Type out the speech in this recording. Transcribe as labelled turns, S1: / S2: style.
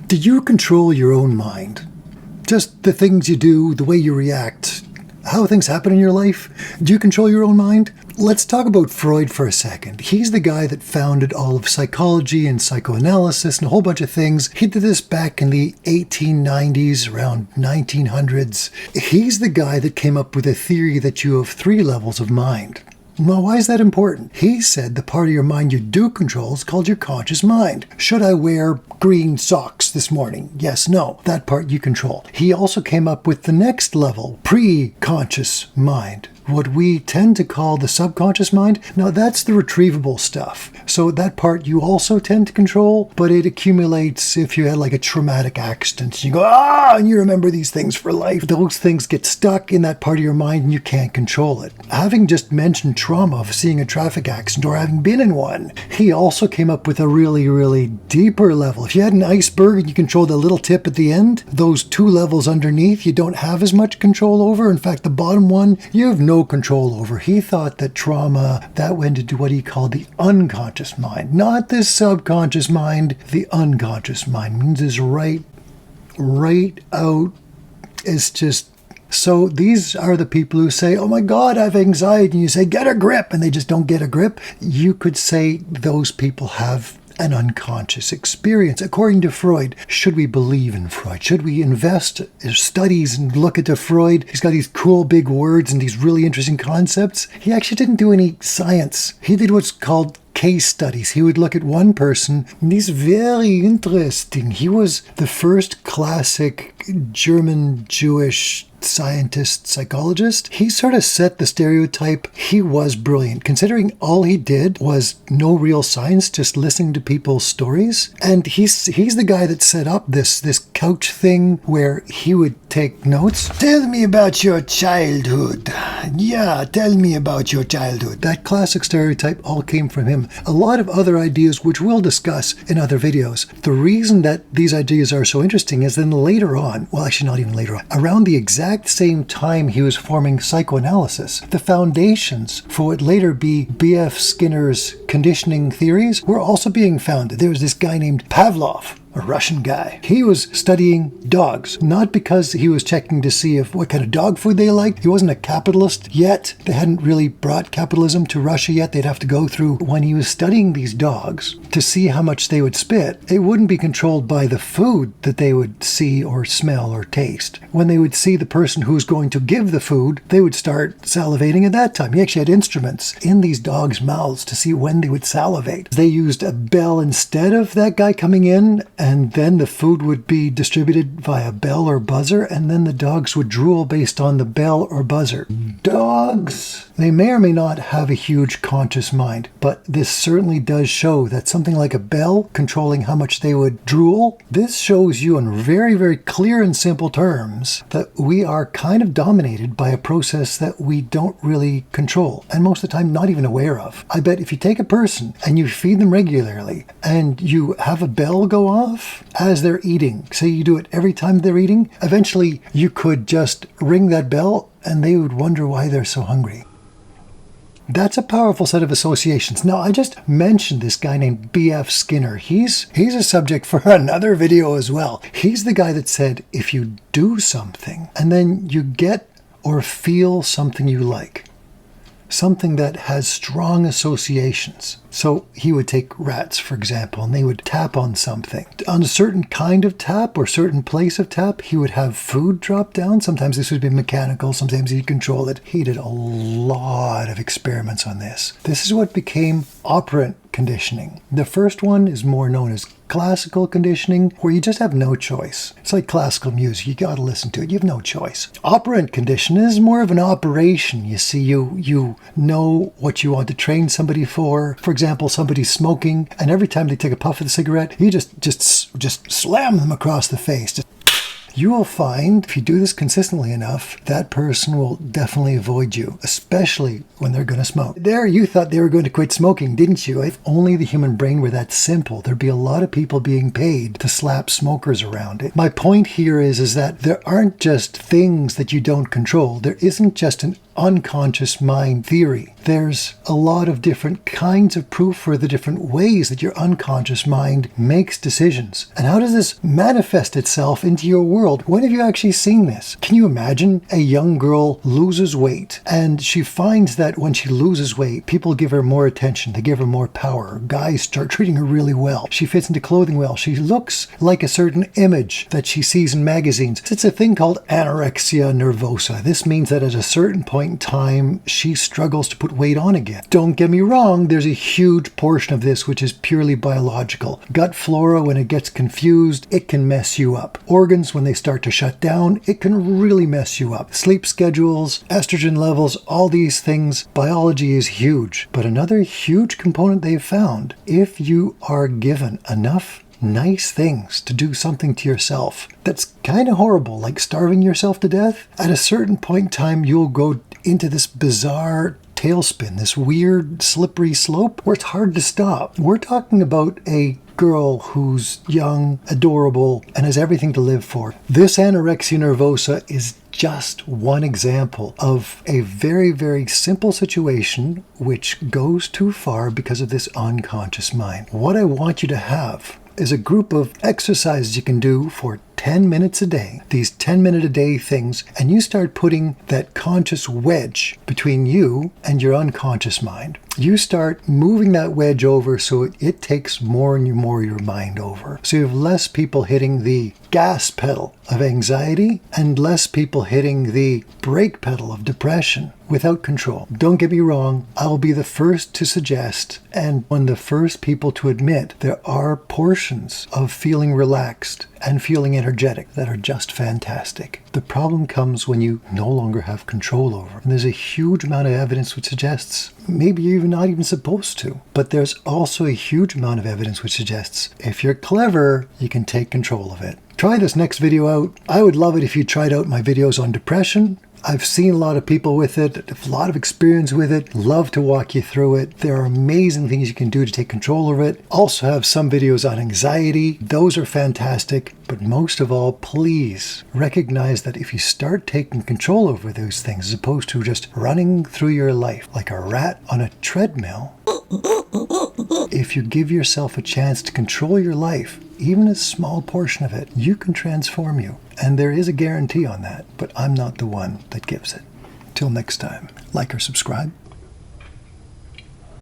S1: Do you control your own mind? Just the things you do, the way you react, how things happen in your life? Do you control your own mind? Let's talk about Freud for a second. He's the guy that founded all of psychology and psychoanalysis and a whole bunch of things. He did this back in the 1890s, around 1900s. He's the guy that came up with a theory that you have 3 levels of mind. Well, why is that important? He said the part of your mind you do control is called your conscious mind. Should I wear green socks this morning? Yes, no. That part you control. He also came up with the next level, pre-conscious mind. What we tend to call the subconscious mind. Now that's the retrievable stuff. So that part you also tend to control, but it accumulates if you had like a traumatic accident. You go, and you remember these things for life. Those things get stuck in that part of your mind and you can't control it. Having just mentioned trauma of seeing a traffic accident or having been in one, he also came up with a really, really deeper level. If you had an iceberg and you control the little tip at the end, those 2 levels underneath you don't have as much control over. In fact, the bottom one, you have no control over. He thought that trauma, that went into what he called the unconscious mind. Not the subconscious mind. The unconscious mind means is right out. It's just... So these are the people who say, oh my God, I have anxiety. And you say, get a grip. And they just don't get a grip. You could say those people have an unconscious experience. According to Freud, should we believe in Freud? Should we invest in studies and look into Freud? He's got these cool big words and these really interesting concepts. He actually didn't do any science. He did what's called case studies. He would look at one person, and he's very interesting. He was the first classic German Jewish scientist, psychologist. He sort of set the stereotype. He was brilliant, considering all he did was no real science, just listening to people's stories. And he's the guy that set up this couch thing where he would take notes. Tell me about your childhood. Yeah, tell me about your childhood. That classic stereotype all came from him. A lot of other ideas, which we'll discuss in other videos. The reason that these ideas are so interesting is then later on, well, actually not even later on, around the exact same time he was forming psychoanalysis, the foundations for what later be B.F. Skinner's conditioning theories were also being founded. There was this guy named Pavlov, a Russian guy. He was studying dogs, not because he was checking to see what kind of dog food they liked. He wasn't a capitalist yet. They hadn't really brought capitalism to Russia yet. They'd have to go through, when he was studying these dogs to see how much they would spit, it wouldn't be controlled by the food that they would see or smell or taste. When they would see the person who was going to give the food, they would start salivating at that time. He actually had instruments in these dogs' mouths to see when they would salivate. They used a bell instead of that guy coming in, and then the food would be distributed via bell or buzzer, and then the dogs would drool based on the bell or buzzer. Dogs, they may or may not have a huge conscious mind, but this certainly does show that something like a bell controlling how much they would drool, this shows you in very, very clear and simple terms that we are kind of dominated by a process that we don't really control, and most of the time not even aware of. I bet if you take a person and you feed them regularly and you have a bell go off as they're eating, say you do it every time they're eating, eventually you could just ring that bell and they would wonder why they're so hungry. That's a powerful set of associations. Now, I just mentioned this guy named B.F. Skinner. He's a subject for another video as well. He's the guy that said, if you do something and then you get or feel something you like, something that has strong associations. So he would take rats, for example, and they would tap on something. On a certain kind of tap or certain place of tap, he would have food drop down. Sometimes this would be mechanical, sometimes he'd control it. He did a lot of experiments on this. This is what became operant conditioning. The first one is more known as classical conditioning, where you just have no choice. It's like classical music. You got to listen to it. You have no choice. Operant conditioning is more of an operation. You see, you know what you want to train somebody for. For example, somebody's smoking, and every time they take a puff of the cigarette, you just slam them across the face. You will find, if you do this consistently enough, that person will definitely avoid you, especially when they're going to smoke. There, you thought they were going to quit smoking, didn't you? If only the human brain were that simple, there'd be a lot of people being paid to slap smokers around it. My point here is that there aren't just things that you don't control. There isn't just an unconscious mind theory. There's a lot of different kinds of proof for the different ways that your unconscious mind makes decisions. And how does this manifest itself into your world? When have you actually seen this? Can you imagine a young girl loses weight and she finds that when she loses weight, people give her more attention, they give her more power. Guys start treating her really well. She fits into clothing well. She looks like a certain image that she sees in magazines. It's a thing called Anorexia Nervosa. This means that at a certain point in time, she struggles to put weight on again. Don't get me wrong, there's a huge portion of this which is purely biological. Gut flora, when it gets confused, it can mess you up. Organs, when they start to shut down, it can really mess you up. Sleep schedules, estrogen levels, all these things, biology is huge. But another huge component they've found, if you are given enough nice things to do something to yourself that's kind of horrible, like starving yourself to death, at a certain point in time, you'll go into this bizarre tailspin, this weird slippery slope where it's hard to stop. We're talking about a girl who's young, adorable, and has everything to live for. This anorexia nervosa is just one example of a very, very simple situation which goes too far because of this unconscious mind. What I want you to have is a group of exercises you can do for 10 minutes a day, these 10-minute-a-day things, and you start putting that conscious wedge between you and your unconscious mind. You start moving that wedge over so it takes more and more your mind over. So you have less people hitting the gas pedal of anxiety and less people hitting the brake pedal of depression without control. Don't get me wrong, I'll be the first to suggest and one of the first people to admit there are portions of feeling relaxed and feeling energetic that are just fantastic. The problem comes when you no longer have control over it. And there's a huge amount of evidence which suggests maybe you're not even supposed to. But there's also a huge amount of evidence which suggests if you're clever, you can take control of it. Try this next video out. I would love it if you tried out my videos on depression. I've seen a lot of people with it, a lot of experience with it, love to walk you through it. There are amazing things you can do to take control of it. Also have some videos on anxiety. Those are fantastic. But most of all, please recognize that if you start taking control over those things, as opposed to just running through your life like a rat on a treadmill, if you give yourself a chance to control your life, even a small portion of it, you can transform you. And there is a guarantee on that, but I'm not the one that gives it. Till next time, like or subscribe.